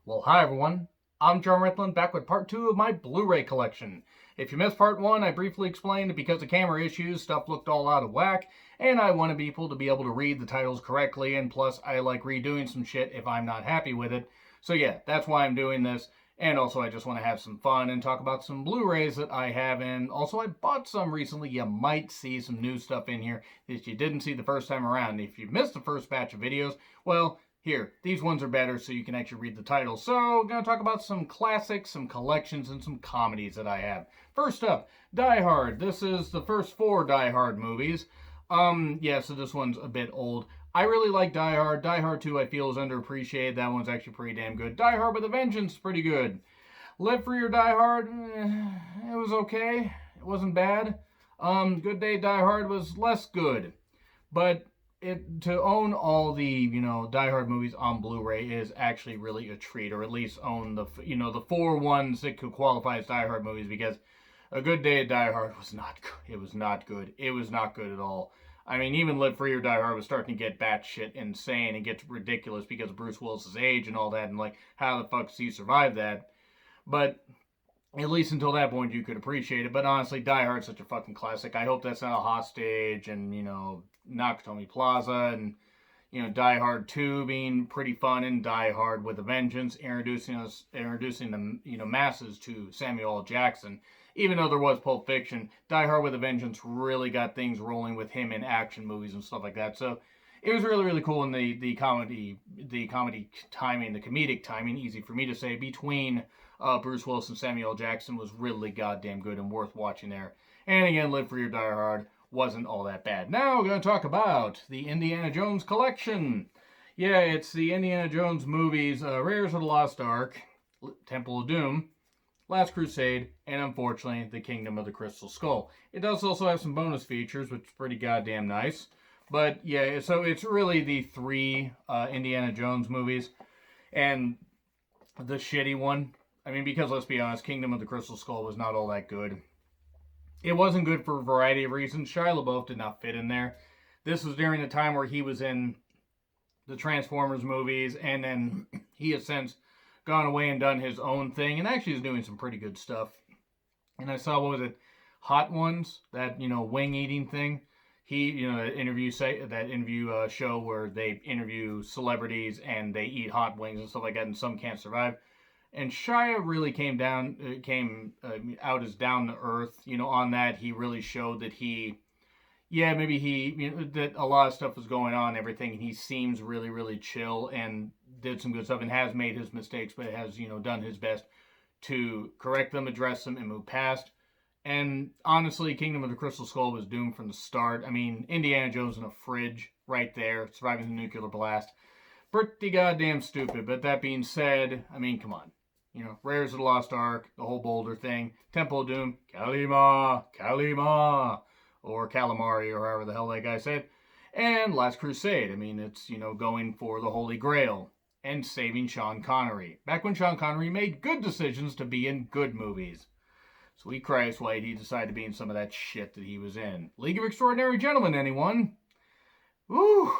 Well, hi everyone. I'm John Ritlin, back with part 2 of my Blu-ray collection. If you missed part 1, I briefly explained that because of camera issues, stuff looked all out of whack, and I wanted people to be able to read the titles correctly, and plus I like redoing some shit if I'm not happy with it. So yeah, that's why I'm doing this, and also I just want to have some fun and talk about some Blu-rays that I have, and also I bought some recently. You might see some new stuff in here that you didn't see the first time around. If you missed the first batch of videos, well, here, these ones are better so you can actually read the title. So, I'm going to talk about some classics, some collections, and some comedies that I have. First up, Die Hard. This is the first 4 Die Hard movies. So this one's a bit old. I really like Die Hard. Die Hard 2 I feel is underappreciated. That one's actually pretty damn good. Die Hard with a Vengeance is pretty good. Live Free or Die Hard, it was okay. It wasn't bad. Good Day Die Hard was less good. But to own all the Die Hard movies on Blu-ray is actually really a treat, or at least own the 4 ones that could qualify as Die Hard movies, because A Good Day at Die Hard was not good. It was not good. It was not good at all. I mean, even Live Free or Die Hard was starting to get batshit insane and get ridiculous because of Bruce Willis's age and all that, and like, how the fuck does he survive that? But at least until that point you could appreciate it. But honestly, Die Hard's such a fucking classic. I hope that's not a hostage, and Nakatomi Plaza, and Die Hard 2 being pretty fun, and Die Hard with a Vengeance introducing the masses to Samuel L. Jackson. Even though there was Pulp Fiction, Die Hard with a Vengeance really got things rolling with him in action movies and stuff like that. So it was really, really cool. And the comedy timing, the comedic timing, easy for me to say, between Bruce Willis and Samuel L. Jackson was really goddamn good and worth watching there. And again, Live Free or Die Hard wasn't all that bad. Now we're going to talk about the Indiana Jones collection. Yeah, it's the Indiana Jones movies, Raiders of the Lost Ark, Temple of Doom, Last Crusade, and unfortunately, The Kingdom of the Crystal Skull. It does also have some bonus features, which is pretty goddamn nice. But yeah, so it's really the 3 Indiana Jones movies, and the shitty one. I mean, because let's be honest, Kingdom of the Crystal Skull was not all that good. It wasn't good for a variety of reasons. Shia LaBeouf did not fit in there. This was during the time where he was in the Transformers movies, and then he has since gone away and done his own thing, and actually is doing some pretty good stuff. And I saw, what was it, Hot Ones, that, wing eating thing. He, that interview show where they interview celebrities and they eat hot wings and stuff like that, and some can't survive. And Shia really came out as down to earth, on that. He really showed that that a lot of stuff was going on and everything, and he seems really, really chill and did some good stuff and has made his mistakes, but has, done his best to correct them, address them, and move past. And honestly, Kingdom of the Crystal Skull was doomed from the start. I mean, Indiana Jones in a fridge right there, surviving the nuclear blast. Pretty goddamn stupid, but that being said, I mean, come on. Raiders of the Lost Ark, the whole Boulder thing, Temple of Doom, Kalima, or Calamari, or however the hell that guy said, and Last Crusade. I mean, it's, going for the Holy Grail and saving Sean Connery. Back when Sean Connery made good decisions to be in good movies. Sweet Christ, why did he decide to be in some of that shit that he was in? League of Extraordinary Gentlemen, anyone? Ooh.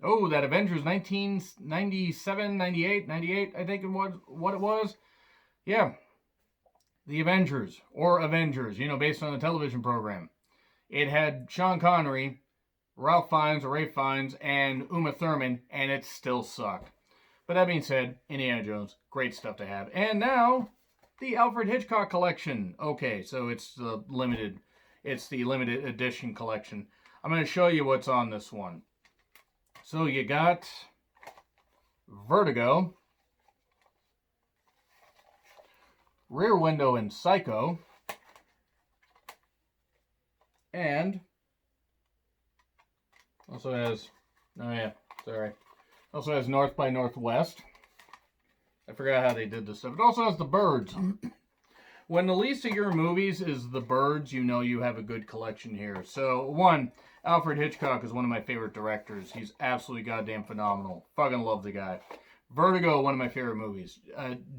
Oh, that Avengers 1997, 98, I think it was what it was. Yeah, The Avengers, or Avengers, based on the television program. It had Sean Connery, Ralph Fiennes, or Ralph Fiennes, and Uma Thurman, and it still sucked. But that being said, Indiana Jones, great stuff to have. And now, the Alfred Hitchcock collection. Okay, so it's the limited edition collection. I'm going to show you what's on this one. So you got Vertigo, Rear Window in Psycho, and also has, also has North by Northwest. I forgot how they did this stuff. It also has The Birds. When the least of your movies is The Birds, you have a good collection here. So, 1, Alfred Hitchcock is one of my favorite directors. He's absolutely goddamn phenomenal. Fucking love the guy. Vertigo, one of my favorite movies.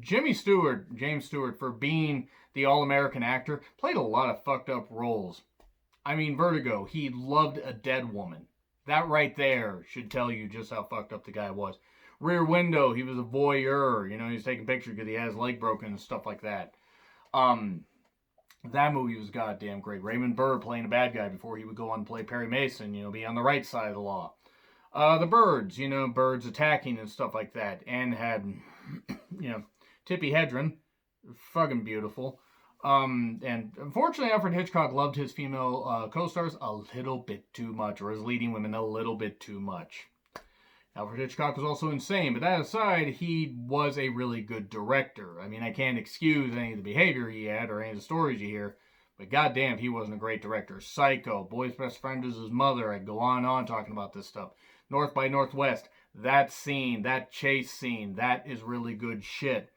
James Stewart, for being the all-American actor, played a lot of fucked up roles. I mean, Vertigo, he loved a dead woman. That right there should tell you just how fucked up the guy was. Rear Window, he was a voyeur. You know, he's taking pictures because he has his leg broken and stuff like that. That movie was goddamn great. Raymond Burr playing a bad guy before he would go on to play Perry Mason, you know, be on the right side of the law. The Birds, you know, birds attacking and stuff like that. And had, you know, Tippi Hedren, fucking beautiful. And unfortunately, Alfred Hitchcock loved his female co-stars a little bit too much, or his leading women a little bit too much. Alfred Hitchcock was also insane, but that aside, he was a really good director. I mean, I can't excuse any of the behavior he had or any of the stories you hear, but goddamn, he wasn't a great director. Psycho, Boy's Best Friend is His Mother. I'd go on talking about this stuff. North by Northwest, that scene, that chase scene, that is really good shit.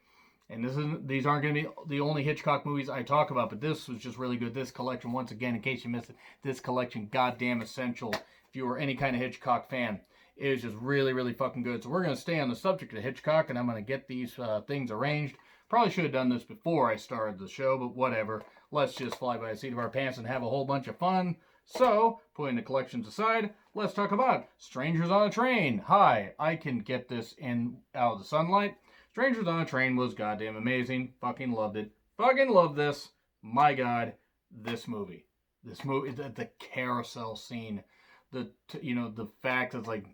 And these aren't going to be the only Hitchcock movies I talk about, but this was just really good. This collection, once again, in case you missed it, this collection, goddamn essential if you were any kind of Hitchcock fan. It is just really, really fucking good. So we're going to stay on the subject of Hitchcock, and I'm going to get these things arranged. Probably should have done this before I started the show, but whatever. Let's just fly by the seat of our pants and have a whole bunch of fun. So, putting the collections aside, let's talk about Strangers on a Train. Hi, I can get this out of the sunlight. Strangers on a Train was goddamn amazing. Fucking loved it. Fucking loved this. My God, this movie. This movie, the carousel scene. The fact that, like,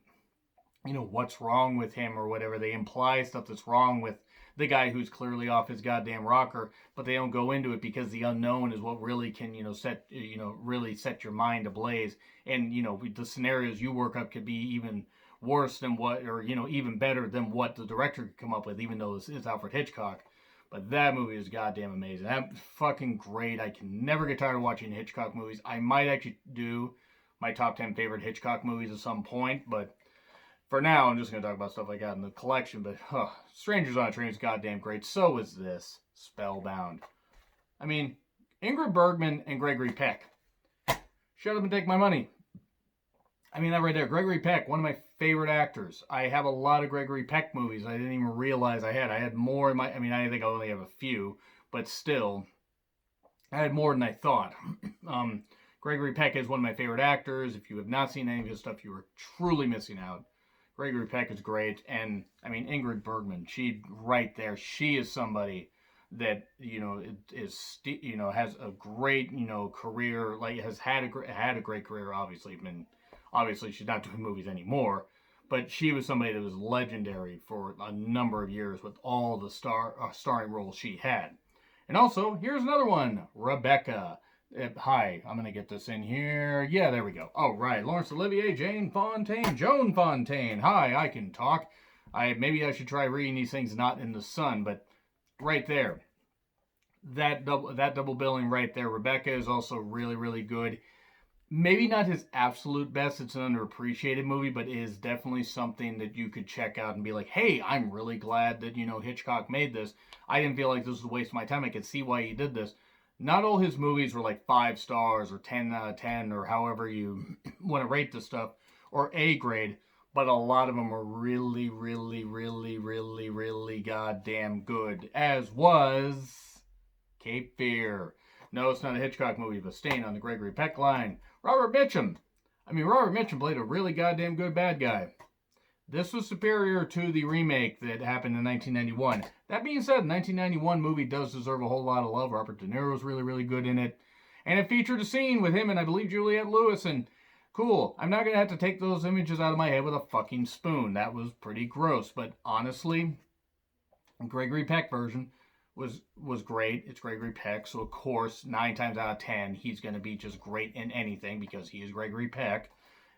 you know, what's wrong with him or whatever. They imply stuff that's wrong with the guy who's clearly off his goddamn rocker, but they don't go into it because the unknown is what really can, really set your mind ablaze. And, the scenarios you work up could be even worse than even better than what the director could come up with, even though this is Alfred Hitchcock. But that movie is goddamn amazing. That's fucking great. I can never get tired of watching Hitchcock movies. I might actually do my top 10 favorite Hitchcock movies at some point, but for now, I'm just going to talk about stuff I got in the collection. But Strangers on a Train is goddamn great. So is this. Spellbound. I mean, Ingrid Bergman and Gregory Peck. Shut up and take my money. I mean, that right there. Gregory Peck, one of my favorite actors. I have a lot of Gregory Peck movies I didn't even realize I had. I had more in my... I mean, I think I only have a few. But still, I had more than I thought. Gregory Peck is one of my favorite actors. If you have not seen any of his stuff, you are truly missing out. Gregory Peck is great, and I mean Ingrid Bergman, she right there, she is somebody that has a great career, like has had a great career. Obviously she's not doing movies anymore, but she was somebody that was legendary for a number of years with all the starring roles she had. And also, here's another one, Rebecca. Hi, I'm going to get this in here. Yeah, there we go. All right, Laurence Olivier, Joan Fontaine. Hi, I can talk. Maybe I should try reading these things not in the sun, but right there. That double billing right there. Rebecca is also really, really good. Maybe not his absolute best. It's an underappreciated movie, but it is definitely something that you could check out and be like, hey, I'm really glad that, Hitchcock made this. I didn't feel like this was a waste of my time. I could see why he did this. Not all his movies were like 5 stars or 10 out of 10 or however you want to rate this stuff, or A grade, but a lot of them were really, really, really, really, really goddamn good, as was Cape Fear. No, it's not a Hitchcock movie, but staying on the Gregory Peck line. Robert Mitchum. Robert Mitchum played a really goddamn good bad guy. This was superior to the remake that happened in 1991. That being said, the 1991 movie does deserve a whole lot of love. Robert De Niro was really, really good in it. And it featured a scene with him and I believe Juliette Lewis. And cool, I'm not going to have to take those images out of my head with a fucking spoon. That was pretty gross. But honestly, the Gregory Peck version was great. It's Gregory Peck. So of course, 9 times out of 10, he's going to be just great in anything because he is Gregory Peck.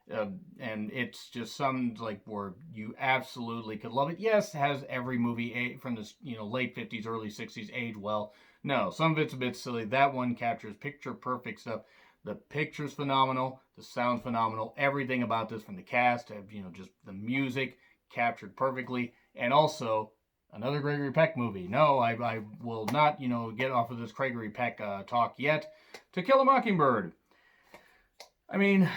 And it's just some like where you absolutely could love it. Yes, has every movie from the late 50s, early 60s aged well? No, some of it's a bit silly. That one captures picture perfect stuff. The picture's phenomenal. The sound's phenomenal. Everything about this, from the cast to just the music, captured perfectly. And also another Gregory Peck movie. No, I will not get off of this Gregory Peck talk yet. To Kill a Mockingbird. I mean,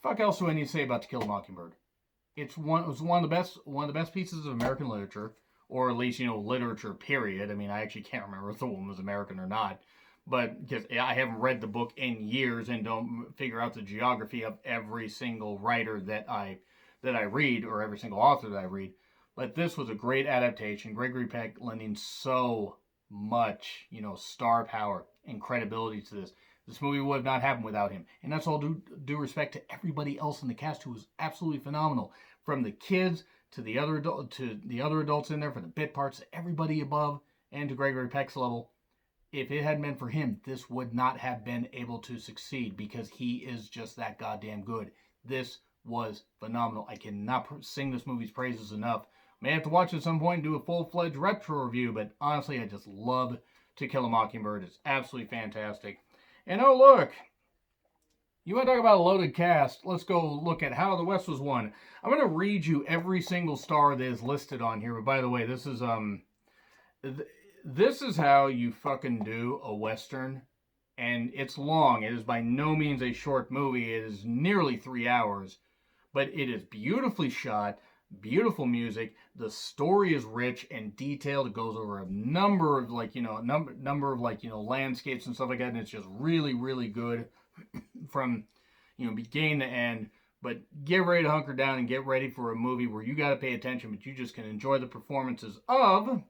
fuck else do I need to say about To Kill a Mockingbird? It was one of the best pieces of American literature, or at least literature period. I mean, I actually can't remember if the one was American or not, but because I haven't read the book in years and don't figure out the geography of every single writer that I read, or every single author that I read. But this was a great adaptation. Gregory Peck lending so much, star power and credibility to this. This movie would have not happened without him. And that's all due respect to everybody else in the cast who was absolutely phenomenal. From the kids to the other adults in there, for the bit parts, everybody above, and to Gregory Peck's level. If it hadn't been for him, this would not have been able to succeed because he is just that goddamn good. This was phenomenal. I cannot sing this movie's praises enough. May have to watch it at some point and do a full-fledged retro review, but honestly, I just love To Kill a Mockingbird. It's absolutely fantastic. And oh, look, you want to talk about a loaded cast? Let's go look at How the West Was Won. I'm going to read you every single star that is listed on here. But by the way, this is how you fucking do a Western. And it's long. It is by no means a short movie. It is nearly 3 hours. But it is beautifully shot. Beautiful music. The story is rich and detailed. It goes over a number of landscapes and stuff like that, and it's just really, really good from beginning to end. But get ready to hunker down and get ready for a movie where you got to pay attention, but you just can enjoy the performances of. And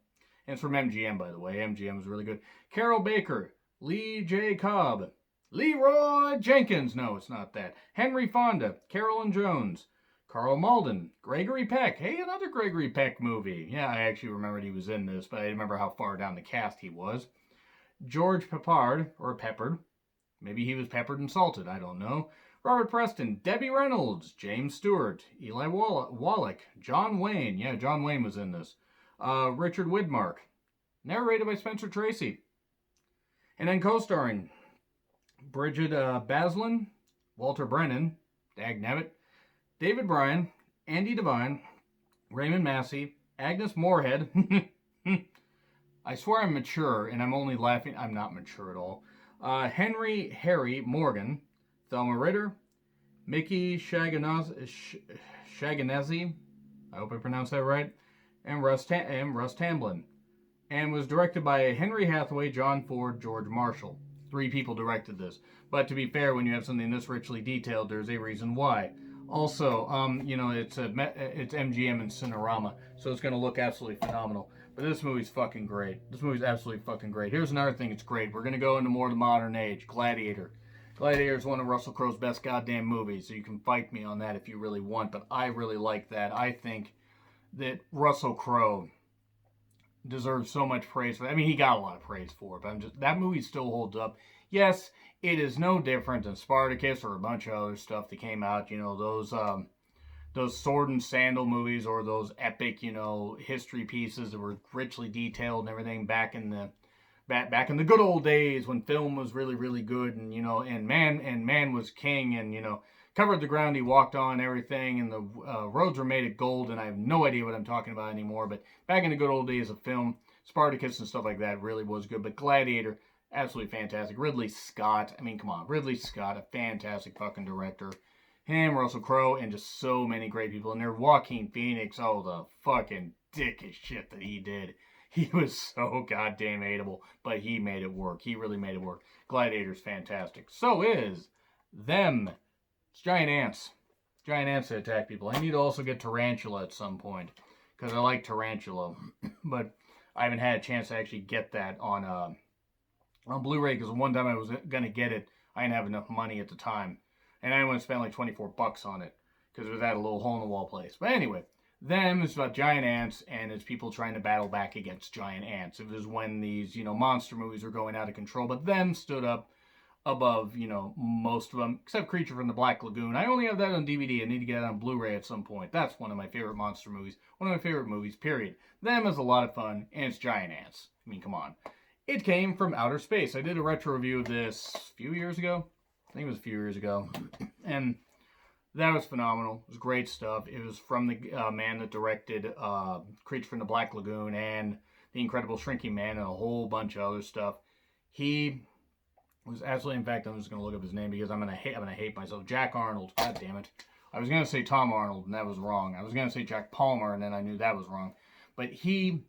it's from MGM, by the way. MGM is really good. Carol Baker, Lee J. Cobb, Leroy Jenkins. No, it's not that. Henry Fonda, Carolyn Jones, Carl Malden, Gregory Peck. Hey, another Gregory Peck movie. Yeah, I actually remembered he was in this, but I didn't remember how far down the cast he was. George Peppard, or Peppered. Maybe he was peppered and salted, I don't know. Robert Preston, Debbie Reynolds, James Stewart, Eli Wallach, John Wayne. Yeah, John Wayne was in this. Richard Widmark. Narrated by Spencer Tracy. And then co-starring Bridget Baslin, Walter Brennan, dagnabbit, David Bryan, Andy Devine, Raymond Massey, Agnes Moorehead. I swear I'm mature, and I'm only laughing. I'm not mature at all. Henry Harry Morgan, Thelma Ritter, Mickey Shaganezi, I hope I pronounced that right, and Russ Tamblyn. And was directed by Henry Hathaway, John Ford, George Marshall. 3 people directed this. But to be fair, when you have something this richly detailed, there's a reason why. Also, it's MGM and Cinerama, so it's going to look absolutely phenomenal. But this movie's fucking great. This movie's absolutely fucking great. Here's another thing that's great. We're going to go into more of the modern age. Gladiator. Gladiator is one of Russell Crowe's best goddamn movies, so you can fight me on that if you really want, but I really like that. I think that Russell Crowe deserves so much praise for that. I mean, he got a lot of praise for it, but that movie still holds up. Yes, it is no different than Spartacus or a bunch of other stuff that came out. Those sword and sandal movies, or those epic, history pieces that were richly detailed and everything back in the good old days when film was really, really good, and man was king, and covered the ground he walked on and everything, and the roads were made of gold, and I have no idea what I'm talking about anymore. But back in the good old days of film, Spartacus and stuff like that really was good. But Gladiator, absolutely fantastic. Ridley Scott, I mean, come on. Ridley Scott, a fantastic fucking director. Him, Russell Crowe, and just so many great people. And there, Joaquin Phoenix, oh, the fucking dickish shit that he did. He was so goddamn hateable, but he made it work. He really made it work. Gladiator's fantastic. So is Them. It's giant ants. Giant ants that attack people. I need to also get Tarantula at some point, because I like Tarantula. But I haven't had a chance to actually get that on Blu-ray, because one time I was going to get it, I didn't have enough money at the time. And I didn't want to spend like $24 on it, because it was at a little hole-in-the-wall place. But anyway, Them is about giant ants, and it's people trying to battle back against giant ants. It was when these, monster movies were going out of control, but Them stood up above, most of them, except Creature from the Black Lagoon. I only have that on DVD. I need to get it on Blu-ray at some point. That's one of my favorite monster movies. One of my favorite movies, period. Them is a lot of fun, and it's giant ants. I mean, come on. It came from outer space. I did a retro review of this a few years ago. I think it was a few years ago. And that was phenomenal. It was great stuff. It was from the man that directed Creature from the Black Lagoon and The Incredible Shrinking Man and a whole bunch of other stuff. He was absolutely, in fact, I'm just going to look up his name because I'm going to hate myself. Jack Arnold. God damn it. I was going to say Tom Arnold, and that was wrong. I was going to say Jack Palmer, and then I knew that was wrong. But he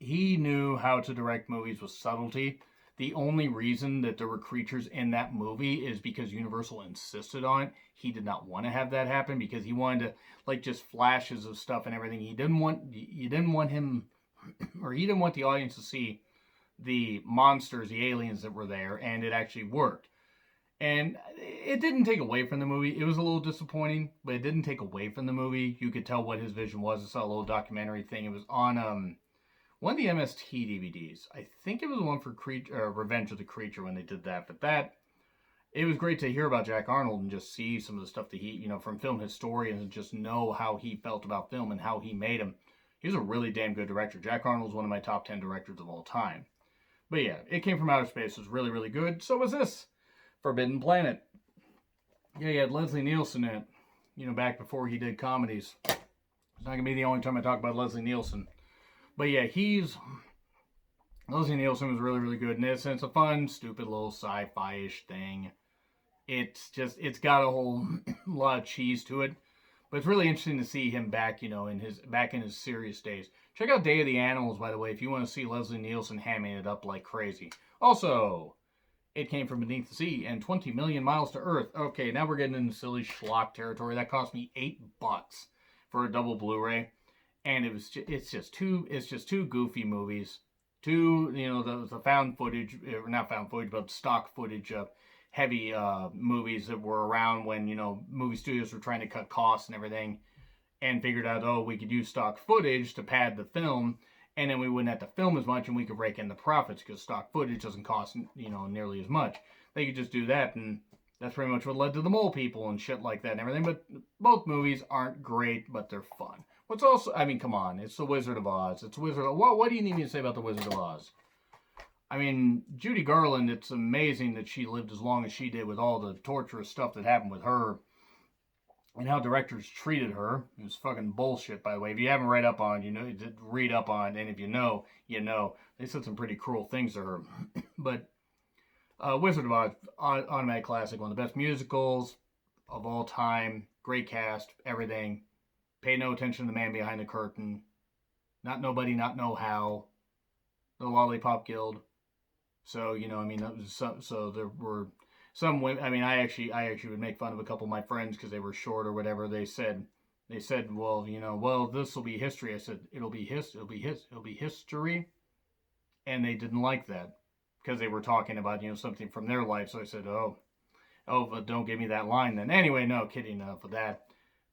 knew how to direct movies with subtlety. The only reason that there were creatures in that movie is because Universal insisted on it. He did not want to have that happen because he wanted to, like, just flashes of stuff and everything. He didn't want him, or he didn't want the audience to see the monsters, the aliens that were there, and it actually worked. And it didn't take away from the movie. It was a little disappointing, but it didn't take away from the movie. You could tell what his vision was. I saw a little documentary thing. It was on one of the MST DVDs. I think it was one for Revenge of the Creature when they did that. But it was great to hear about Jack Arnold and just see some of the stuff that he, from film historians, and just know how he felt about film and how he made them. He's a really damn good director. Jack Arnold's one of my top 10 directors of all time. But yeah, it came from outer space. It was really, really good. So was this. Forbidden Planet. Yeah, he had Leslie Nielsen in it, back before he did Comedies. It's not going to be the only time I talk about Leslie Nielsen. But yeah, Leslie Nielsen was really, really good in this, and it's a fun, stupid little sci-fi-ish thing. It's got a whole lot of cheese to it, but it's really interesting to see him back, in his serious days. Check out Day of the Animals, by the way, if you want to see Leslie Nielsen hamming it up like crazy. Also, It Came From Beneath the Sea and 20 Million Miles to Earth. Okay, now we're getting into silly schlock territory. That cost me $8 for a double Blu-ray, and it's just two goofy movies. The found footage, not found footage, but stock footage of heavy movies that were around when movie studios were trying to cut costs and everything, and figured out, we could use stock footage to pad the film. And then we wouldn't have to film as much, and we could rake in the profits because stock footage doesn't cost, nearly as much. They could just do that, and that's pretty much what led to the Mole People and shit like that and everything. But both movies aren't great, but they're fun. What's also, come on, it's The Wizard of Oz. What do you need me to say about The Wizard of Oz? Judy Garland, it's amazing that she lived as long as she did with all the torturous stuff that happened with her. And how directors treated her. It was fucking bullshit, by the way. If you haven't read up on it, read up on it. And if you know, They said some pretty cruel things to her. But Wizard of Oz, automatic classic. One of the best musicals of all time. Great cast, everything. Pay no attention to the man behind the curtain. Not nobody, not know how. The Lollipop Guild. So, so there were some women. I actually would make fun of a couple of my friends because they were short or whatever. They said, well, this will be history. I said, it'll be history. And they didn't like that because they were talking about, something from their life. So I said, but don't give me that line then. Anyway, no, kidding enough of that.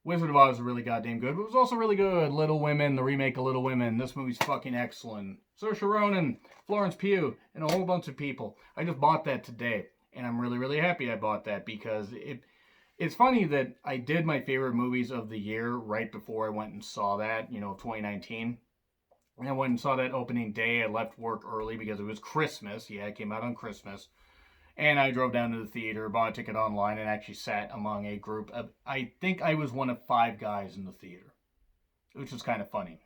Wizard of Oz is really goddamn good, but it was also really good. Little Women, the remake of Little Women. This movie's fucking excellent. Saoirse Ronan, Florence Pugh, and a whole bunch of people. I just bought that today. And I'm really, really happy I bought that because it's funny that I did my favorite movies of the year right before I went and saw that, 2019. And I went and saw that opening day. I left work early because it was Christmas. Yeah, it came out on Christmas. And I drove down to the theater, bought a ticket online, and actually sat among a group of, I think I was one of 5 guys in the theater, which was kind of funny.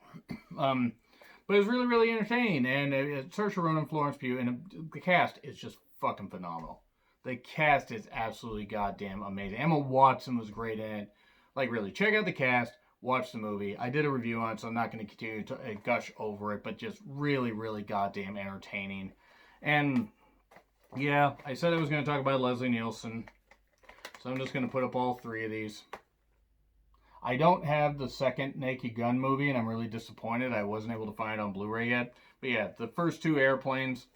But it was really, really entertaining. And Saoirse Ronan, Florence Pugh, and the cast is just fucking phenomenal. The cast is absolutely goddamn amazing. Emma Watson was great in it. Like, really, check out the cast, watch the movie. I did a review on it, so I'm not going to continue to gush over it, but just really, really goddamn entertaining. And yeah, I said I was going to talk about Leslie Nielsen, so I'm just going to put up all 3 of these. I don't have the second Naked Gun movie, and I'm really disappointed. I wasn't able to find it on Blu-ray yet. But yeah, the first 2 Airplanes,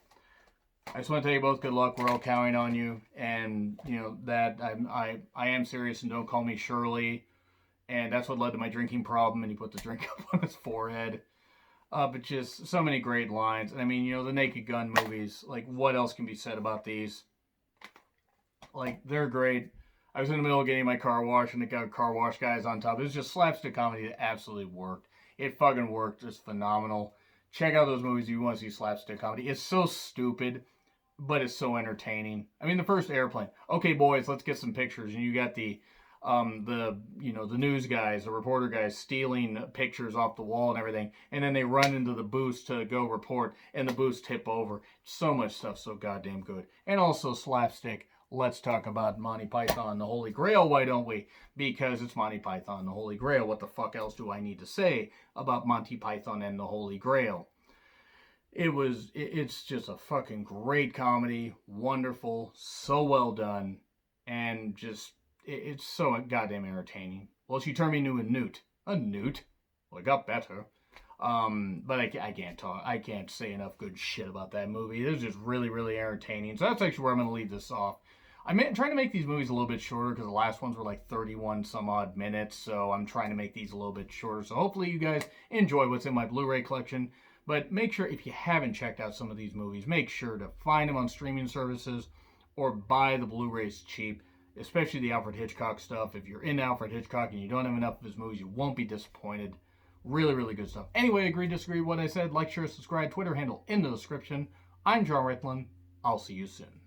I just want to tell you both good luck. We're all counting on you. And, that I am serious, and don't call me Shirley. And that's what led to my drinking problem. And he put the drink up on his forehead. But just so many great lines. And the Naked Gun movies, like, what else can be said about these? Like, they're great. I was in the middle of getting my car washed, and the car wash guys on top. It was just slapstick comedy that absolutely worked. It fucking worked. It's phenomenal. Check out those movies if you want to see slapstick comedy. It's so stupid, but it's so entertaining. The first Airplane. Okay, boys, let's get some pictures. And you got the news guys, the reporter guys stealing pictures off the wall and everything. And then they run into the booths to go report, and the booths tip over. So much stuff, so goddamn good. And also slapstick. Let's talk about Monty Python and the Holy Grail, why don't we? Because it's Monty Python and the Holy Grail. What the fuck else do I need to say about Monty Python and the Holy Grail? It's just a fucking great comedy, wonderful, so well done, and just it's so goddamn entertaining. Well, she turned me into a newt. Well, it got better. But I can't talk. I can't say enough good shit about that movie. It was just really, really entertaining. So that's actually where I'm going to leave this off. I'm trying to make these movies a little bit shorter because the last ones were like 31 some odd minutes. So I'm trying to make these a little bit shorter. So hopefully you guys enjoy what's in my Blu-ray collection. But make sure, if you haven't checked out some of these movies, make sure to find them on streaming services or buy the Blu-rays cheap, especially the Alfred Hitchcock stuff. If you're into Alfred Hitchcock and you don't have enough of his movies, you won't be disappointed. Really, really good stuff. Anyway, agree, disagree with what I said, like, share, subscribe, Twitter handle in the description. I'm John Rickland. I'll see you soon.